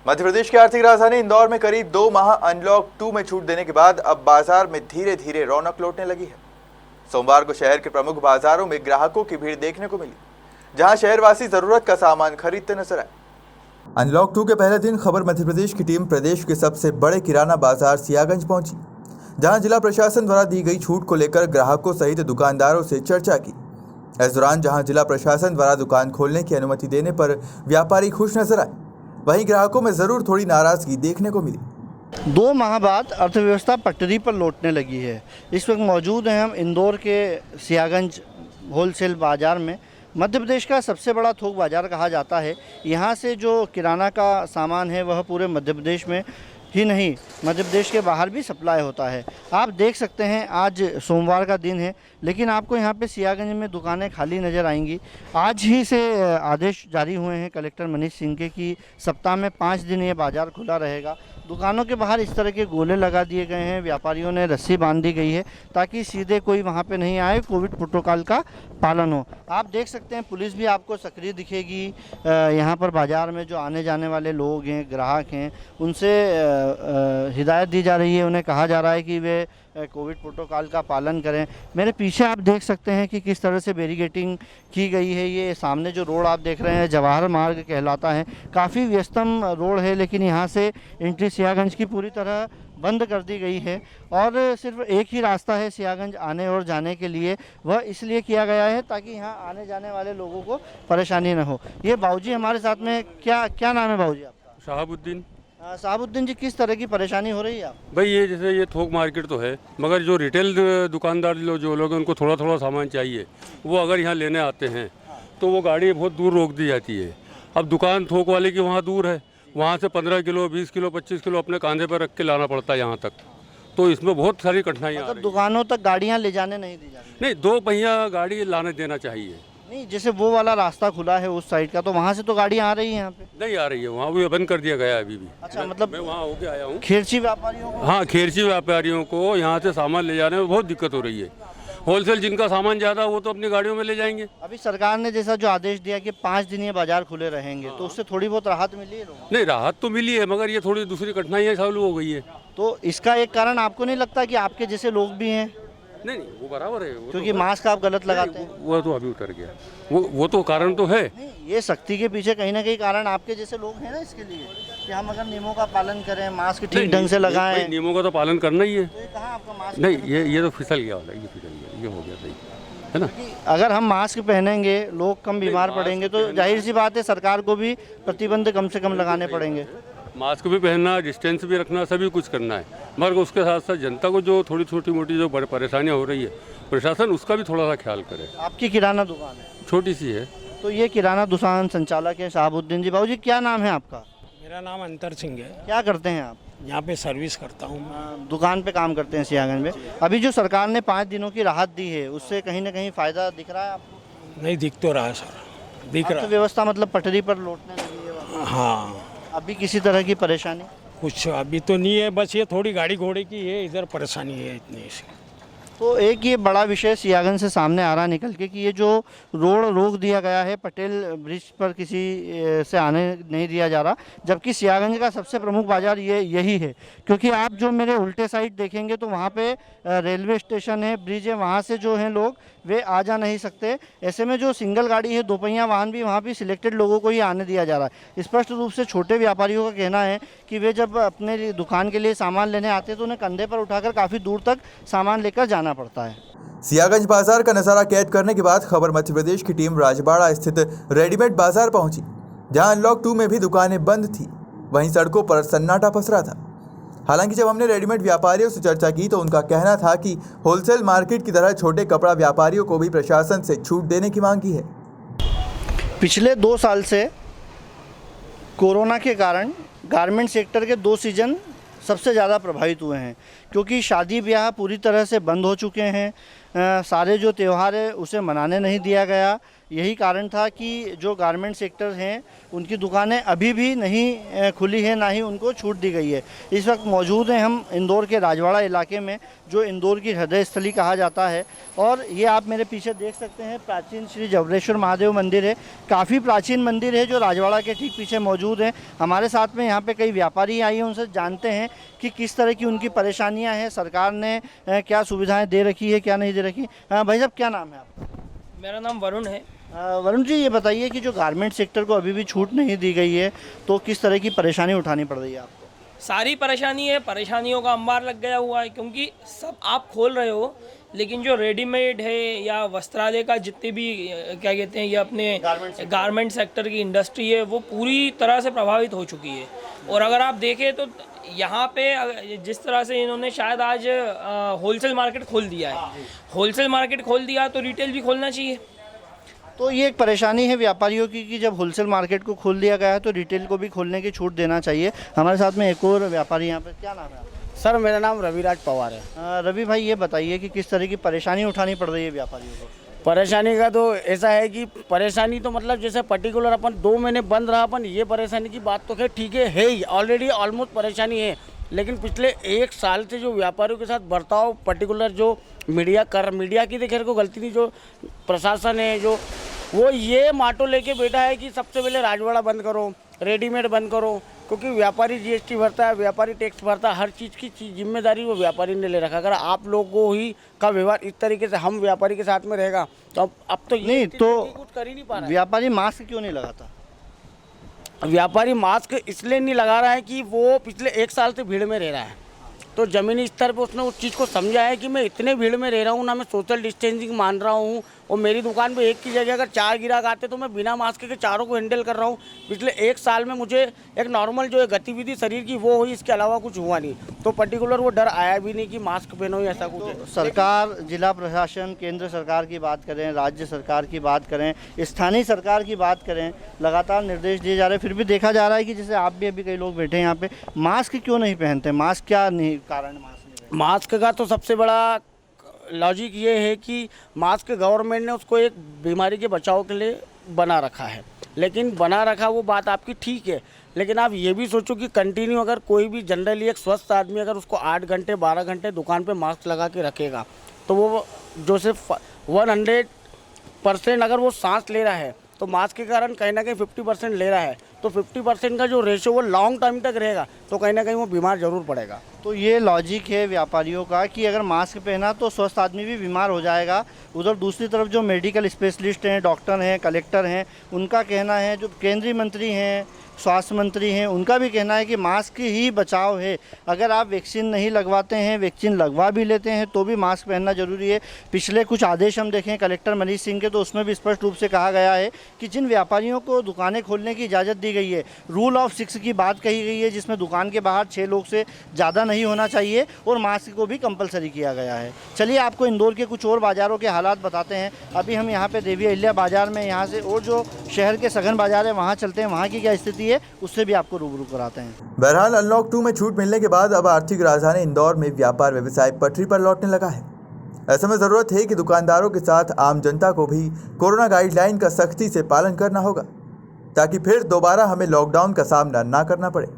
मध्य प्रदेश की आर्थिक राजधानी इंदौर में करीब 2 माह अनलॉक 2 में छूट देने के बाद अब बाजार में धीरे धीरे रौनक लौटने लगी है। सोमवार को शहर के प्रमुख बाजारों में ग्राहकों की भीड़ देखने को मिली, जहां शहरवासी जरूरत का सामान खरीदते नजर आए। अनलॉक 2 के पहले दिन खबर मध्य प्रदेश की टीम प्रदेश के सबसे बड़े किराना बाजार सियागंज पहुंची, जहां जिला प्रशासन द्वारा दी गई छूट को लेकर ग्राहकों सहित दुकानदारों से चर्चा की। इस दौरान जहां जिला प्रशासन द्वारा दुकान खोलने की अनुमति देने पर व्यापारी खुश नजर आए, वहीं ग्राहकों में जरूर थोड़ी नाराजगी देखने को मिली। 2 माह बाद अर्थव्यवस्था पटरी पर लौटने लगी है। इस वक्त मौजूद हैं हम इंदौर के सियागंज होलसेल बाज़ार में। मध्य प्रदेश का सबसे बड़ा थोक बाज़ार कहा जाता है। यहाँ से जो किराना का सामान है वह पूरे मध्य प्रदेश में ही नहीं, मध्य प्रदेश के बाहर भी सप्लाई होता है। आप देख सकते हैं आज सोमवार का दिन है, लेकिन आपको यहाँ पे सियागंज में दुकानें खाली नज़र आएंगी। आज ही से आदेश जारी हुए हैं कलेक्टर मनीष सिंह के कि सप्ताह में 5 दिन ये बाज़ार खुला रहेगा। दुकानों के बाहर इस तरह के गोले लगा दिए गए हैं, व्यापारियों ने रस्सी बांध दी गई है ताकि सीधे कोई वहाँ पे नहीं आए, कोविड प्रोटोकॉल का पालन हो। आप देख सकते हैं पुलिस भी आपको सक्रिय दिखेगी। यहाँ पर बाज़ार में जो आने जाने वाले लोग हैं, ग्राहक हैं, उनसे हिदायत दी जा रही है, उन्हें कहा जा रहा है कि वे कोविड प्रोटोकॉल का पालन करें। मेरे पीछे आप देख सकते हैं कि किस तरह से बैरिकेडिंग की गई है। ये सामने जो रोड आप देख रहे हैं जवाहर मार्ग कहलाता है। काफ़ी व्यस्तम रोड है, लेकिन यहाँ से एंट्री सियागंज की पूरी तरह बंद कर दी गई है और सिर्फ एक ही रास्ता है सियागंज आने और जाने के लिए। वह इसलिए किया गया है ताकि यहाँ आने जाने वाले लोगों को परेशानी न हो। ये बाबूजी हमारे साथ में, क्या नाम है बाबूजी आपका? शहाबुद्दीन। शहाबुद्दीन जी, किस तरह की परेशानी हो रही है आप? भाई ये जैसे ये थोक मार्केट तो है, मगर जो रिटेल दुकानदार जो लोग हैं उनको थोड़ा थोड़ा सामान चाहिए, वो अगर यहाँ लेने आते हैं तो वो गाड़ी बहुत दूर रोक दी जाती है। अब दुकान थोक वाले की वहाँ दूर है, वहाँ से 15 किलो 20 किलो 25 किलो अपने कांधे पर रख के लाना पड़ता है यहाँ तक, तो इसमें बहुत सारी कठिनाइयाँ। मतलब दुकानों तक गाड़ियाँ ले जाने नहीं दी जाती? नहीं, 2 पहिया गाड़ी लाने देना चाहिए। नहीं, जैसे वो वाला रास्ता खुला है उस साइड का, तो वहाँ से तो गाड़ी आ रही है यहाँ पे? नहीं आ रही है, वहाँ भी बंद कर दिया गया है अभी भी। अच्छा, मतलब मैं वहाँ होके आया हूँ। खेरची व्यापारियों को? हाँ, खेरची व्यापारियों को यहाँ से सामान ले जाने में बहुत दिक्कत हो रही है। होलसेल जिनका सामान ज़्यादा वो तो अपनी गाड़ियों में ले जाएंगे। अभी सरकार ने जैसा जो आदेश दिया कि 5 दिन ये बाजार खुले रहेंगे, तो उससे थोड़ी बहुत राहत मिली है लोगों को? नहीं, राहत तो मिली है, मगर ये थोड़ी दूसरी कठिनाइयाँ चालू हो गई है। तो इसका एक कारण आपको नहीं लगता कि आपके जैसे लोग भी हैं? नहीं, वो बराबर है, क्योंकि मास्क आप गलत लगाते हैं। वो तो अभी उतर गया, वो तो कारण तो है। नहीं, ये सख्ती के पीछे कहीं ना कहीं कारण आपके जैसे लोग हैं ना इसके लिए, कि हम अगर नियमों का पालन करें, मास्क ठीक ढंग से लगाएं। नियमों का तो पालन करना ही है। तो ये कहाँ आपका मास्क? नहीं, ये तो फिसल गया वाला, ये फिसल गया, ये हो गया सही है ना। अगर हम मास्क पहनेंगे, लोग कम बीमार पड़ेंगे, तो जाहिर सी बात है सरकार को भी प्रतिबंध कम से कम लगाने पड़ेंगे। मास्क भी पहनना, डिस्टेंस भी रखना, सभी कुछ करना है, मगर उसके साथ साथ जनता को जो थोड़ी छोटी मोटी जो बड़ी परेशानियाँ हो रही है, प्रशासन उसका भी थोड़ा सा ख्याल करे। आपकी किराना दुकान है? छोटी सी है। तो ये किराना दुकान संचालक है शहाबुद्दीन जी। बाबूजी, क्या नाम है आपका? मेरा नाम अंतर सिंह है। क्या करते हैं आप? यहाँ पे सर्विस करता हूँ मैं। दुकान पे काम करते हैं सियागंज में। अभी जो सरकार ने 5 दिनों की राहत दी है, उससे कहीं ना कहीं फ़ायदा दिख रहा है आपको? नहीं दिख तो रहा है सर, दिख रहा है। व्यवस्था मतलब पटरी पर लौटने लगी है वापस? हाँ, अभी किसी तरह की परेशानी? कुछ अभी तो नहीं है, बस ये थोड़ी गाड़ी घोड़े की है, इधर परेशानी है इतनी सी। तो एक ये बड़ा विषय सियागंज से सामने आ रहा निकल के कि ये जो रोड रोक दिया गया है, पटेल ब्रिज पर किसी से आने नहीं दिया जा रहा, जबकि सियागंज का सबसे प्रमुख बाज़ार यही है। क्योंकि आप जो मेरे उल्टे साइड देखेंगे तो वहाँ पे रेलवे स्टेशन है, ब्रिज है, वहाँ से जो हैं लोग वे आ जा नहीं सकते। ऐसे में जो सिंगल गाड़ी है, 2 पहिया वाहन भी, वहाँ भी सिलेक्टेड लोगों को ही आने दिया जा रहा है। स्पष्ट रूप से छोटे व्यापारियों का कहना है कि वे जब अपने दुकान के लिए सामान लेने आते हैं तो उन्हें कंधे पर उठाकर काफ़ी दूर तक सामान लेकर जाना पड़ता है। सियागंज बाजार का नजारा कैद करने के बाद खबर मध्य प्रदेश की टीम राजबाड़ा स्थित रेडीमेड बाजार पहुंची, जहां अनलॉक 2 में भी दुकानें बंद थी, वहीं सड़कों पर सन्नाटा पसरा था। हालांकि जब हमने रेडीमेड व्यापारियों से चर्चा की तो उनका कहना था कि होलसेल मार्केट की तरह छोटे कपड़ा व्यापारियों को भी प्रशासन से छूट देने की मांग की है। पिछले 2 साल से कोरोना के कारण गारमेंट सेक्टर के 2 सीजन सबसे ज़्यादा प्रभावित हुए हैं, क्योंकि शादी ब्याह पूरी तरह से बंद हो चुके हैं। सारे जो त्यौहार है उसे मनाने नहीं दिया गया। यही कारण था कि जो गारमेंट सेक्टर हैं उनकी दुकानें अभी भी नहीं खुली है, ना ही उनको छूट दी गई है। इस वक्त मौजूद हैं हम इंदौर के राजवाड़ा इलाके में, जो इंदौर की हृदय स्थली कहा जाता है। और ये आप मेरे पीछे देख सकते हैं प्राचीन श्री जबरेश्वर महादेव मंदिर है। काफ़ी प्राचीन मंदिर है जो राजवाड़ा के ठीक पीछे मौजूद है। हमारे साथ में यहाँ पे कई व्यापारी आए हैं, उनसे जानते हैं कि किस तरह की उनकी परेशानियाँ हैं, सरकार ने क्या सुविधाएँ दे रखी है, क्या नहीं दे रखी। भाई साहब, क्या नाम है आपका? मेरा नाम वरुण है। वरुण जी, ये बताइए कि जो गारमेंट सेक्टर को अभी भी छूट नहीं दी गई है, तो किस तरह की परेशानी उठानी पड़ रही है आपको? सारी परेशानी है, परेशानियों का अंबार लग गया हुआ है, क्योंकि सब आप खोल रहे हो, लेकिन जो रेडीमेड है या वस्त्रालय का जितने भी क्या कहते हैं ये अपने गारमेंट सेक्टर की इंडस्ट्री है, वो पूरी तरह से प्रभावित हो चुकी है। और अगर आप देखें तो यहाँ पे जिस तरह से इन्होंने शायद आज होलसेल मार्केट खोल दिया है, होलसेल मार्केट खोल दिया तो रिटेल भी खोलना चाहिए। तो ये एक परेशानी है व्यापारियों की कि जब होलसेल मार्केट को खोल दिया गया है तो रिटेल को भी खोलने की छूट देना चाहिए। हमारे साथ में एक और व्यापारी यहाँ पे, क्या नाम है आपका? सर, मेरा नाम रविराज पवार है। रवि भाई, ये बताइए कि किस तरह की परेशानी उठानी पड़ रही है व्यापारियों को? परेशानी का तो ऐसा है कि परेशानी तो मतलब जैसे पर्टिकुलर अपन 2 महीने बंद रहा, अपन ये परेशानी की बात तो खैर ठीक है ही, ऑलरेडी ऑलमोस्ट परेशानी है। लेकिन पिछले 1 साल से जो व्यापारियों के साथ बर्ताव पर्टिकुलर जो मीडिया की तो खैर को गलती नहीं, जो प्रशासन है जो वो ये माटो लेके बैठा है कि सबसे पहले राजवाड़ा बंद करो, रेडीमेड बंद करो, क्योंकि व्यापारी जीएसटी भरता है, व्यापारी टैक्स भरता है, हर चीज़ की जिम्मेदारी वो व्यापारी ने ले रखा। अगर आप लोगों ही का व्यवहार इस तरीके से हम व्यापारी के साथ में रहेगा तो अब तो ये नहीं तो कुछ कर ही नहीं पा रहा है। व्यापारी मास्क क्यों नहीं लगाता? व्यापारी मास्क इसलिए नहीं लगा रहा है कि वो पिछले 1 साल से भीड़ में रह रहा है, तो ज़मीनी स्तर पे उसने उस चीज़ को समझा है कि मैं इतने भीड़ में रह रहा हूँ ना, मैं सोशल डिस्टेंसिंग मान रहा हूँ, और मेरी दुकान पे एक की जगह अगर 4 ग्राहक आते तो मैं बिना मास्क के चारों को हैंडल कर रहा हूँ। पिछले 1 साल में मुझे एक नॉर्मल जो है गतिविधि शरीर की वो हुई, इसके अलावा कुछ हुआ नहीं। तो पर्टिकुलर वो डर आया भी नहीं कि मास्क पहनो या ऐसा कुछ है। सरकार, जिला प्रशासन, केंद्र सरकार की बात करें, राज्य सरकार की बात करें, स्थानीय सरकार की बात करें, लगातार निर्देश दिए जा रहे हैं, फिर भी देखा जा रहा है कि जैसे आप भी अभी कई लोग बैठे हैं यहाँ पे, मास्क क्यों नहीं पहनते? मास्क क्या नहीं कारण मास्क नहीं पहनते? मास्क का तो सबसे बड़ा लॉजिक ये है कि मास्क गवर्नमेंट ने उसको एक बीमारी के बचाव के लिए बना रखा है, लेकिन बना रखा वो बात आपकी ठीक है, लेकिन आप ये भी सोचो कि कंटिन्यू अगर कोई भी जनरली एक स्वस्थ आदमी अगर उसको 8 घंटे 12 घंटे दुकान पे मास्क लगा के रखेगा, तो वो जो सिर्फ 100% अगर वो सांस ले रहा है तो मास्क के कारण कहीं ना कहीं 50% ले रहा है, तो 50% का जो रेशियो वो लॉन्ग टाइम तक रहेगा, तो कहीं ना कहीं वो बीमार जरूर पड़ेगा। तो ये लॉजिक है व्यापारियों का कि अगर मास्क पहना तो स्वस्थ आदमी भी बीमार हो जाएगा। उधर दूसरी तरफ जो मेडिकल स्पेशलिस्ट हैं, डॉक्टर हैं, कलेक्टर हैं, उनका कहना है, जो केंद्रीय मंत्री हैं, स्वास्थ्य मंत्री हैं, उनका भी कहना है कि मास्क ही बचाव है। अगर आप वैक्सीन नहीं लगवाते हैं, वैक्सीन लगवा भी लेते हैं तो भी मास्क पहनना जरूरी है। पिछले कुछ आदेश हम देखें कलेक्टर मनीष सिंह के, तो उसमें भी स्पष्ट रूप से कहा गया है कि जिन व्यापारियों को दुकानें खोलने की इजाज़त दी गई है, रूल ऑफ 6 की बात कही गई है, जिसमें दुकान के बाहर 6 लोग से ज़्यादा नहीं होना चाहिए, और मास्क को भी कंपलसरी किया गया है। चलिए आपको इंदौर के कुछ और बाज़ारों के हालात बताते हैं। अभी हम यहाँ पे देवी अहिल्या बाज़ार में, यहाँ से और जो शहर के सघन बाज़ार है वहाँ चलते हैं, वहाँ की क्या स्थिति है उससे भी आपको रूबरू कराते हैं। बहरहाल अनलॉक 2 में छूट मिलने के बाद अब आर्थिक राजधानी इंदौर में व्यापार व्यवसाय पटरी पर लौटने लगा है। ऐसे में ज़रूरत है कि दुकानदारों के साथ आम जनता को भी कोरोना गाइडलाइन का सख्ती से पालन करना होगा, ताकि फिर दोबारा हमें लॉकडाउन का सामना ना करना पड़े।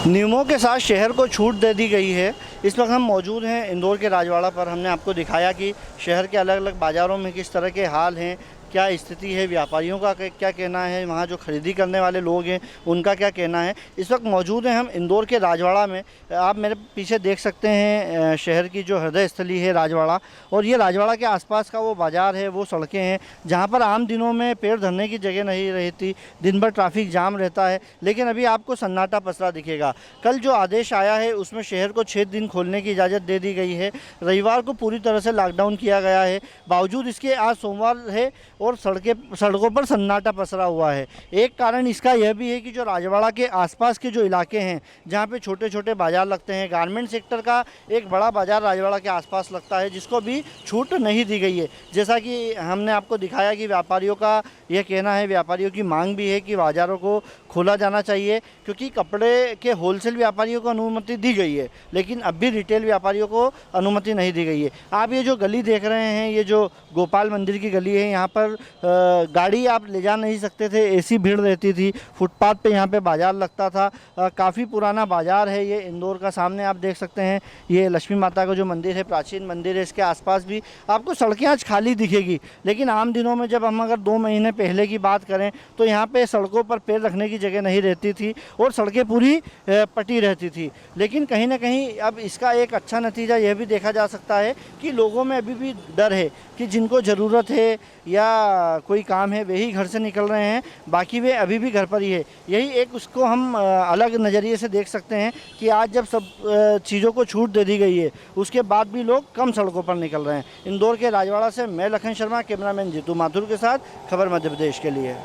नियमों के साथ शहर को छूट दे दी गई है। इस वक्त हम मौजूद हैं इंदौर के राजवाड़ा पर। हमने आपको दिखाया कि शहर के अलग अलग बाज़ारों में किस तरह के हाल हैं, क्या स्थिति है, व्यापारियों का क्या कहना है, वहाँ जो खरीदी करने वाले लोग हैं उनका क्या कहना है। इस वक्त मौजूद हैं हम इंदौर के राजवाड़ा में। आप मेरे पीछे देख सकते हैं शहर की जो हृदय स्थली है राजवाड़ा, और ये राजवाड़ा के आसपास का वो बाज़ार है, वो सड़कें हैं जहाँ पर आम दिनों में पैर धरने की जगह नहीं रहती, दिन भर ट्रैफिक जाम रहता है, लेकिन अभी आपको सन्नाटा पसरा दिखेगा। कल जो आदेश आया है उसमें शहर को 6 दिन खोलने की इजाज़त दे दी गई है। रविवार को पूरी तरह से लॉकडाउन किया गया है। बावजूद इसके आज सोमवार है और सड़कों पर सन्नाटा पसरा हुआ है। एक कारण इसका यह भी है कि जो राजवाड़ा के आसपास के जो इलाके हैं जहाँ पे छोटे छोटे बाज़ार लगते हैं, गारमेंट सेक्टर का एक बड़ा बाज़ार राजवाड़ा के आसपास लगता है, जिसको भी छूट नहीं दी गई है। जैसा कि हमने आपको दिखाया कि व्यापारियों का यह कहना है, व्यापारियों की मांग भी है कि बाज़ारों को खोला जाना चाहिए, क्योंकि कपड़े के होलसेल व्यापारियों को अनुमति दी गई है, लेकिन अब भी रिटेल व्यापारियों को अनुमति नहीं दी गई है। आप ये जो गली देख रहे हैं, ये जो गोपाल मंदिर की गली है, यहाँ पर पर गाड़ी आप ले जा नहीं सकते थे, ऐसी भीड़ रहती थी। फुटपाथ पे यहाँ पे बाज़ार लगता था। काफ़ी पुराना बाज़ार है ये इंदौर का। सामने आप देख सकते हैं ये लक्ष्मी माता का जो मंदिर है, प्राचीन मंदिर है। इसके आसपास भी आपको सड़कें आज खाली दिखेगी, लेकिन आम दिनों में जब हम अगर 2 महीने पहले की बात करें तो यहाँ पे सड़कों पर पैर रखने की जगह नहीं रहती थी और सड़कें पूरी पटी रहती थी। लेकिन कहीं ना कहीं अब इसका एक अच्छा नतीजा यह भी देखा जा सकता है कि लोगों में अभी भी डर है कि जिनको ज़रूरत है या कोई काम है वही घर से निकल रहे हैं, बाकी वे अभी भी घर पर ही है। यही एक उसको हम अलग नज़रिए से देख सकते हैं कि आज जब सब चीज़ों को छूट दे दी गई है उसके बाद भी लोग कम सड़कों पर निकल रहे हैं। इंदौर के राजवाड़ा से मैं लखन शर्मा, कैमरामैन जीतू माथुर के साथ, खबर मध्य प्रदेश के लिए।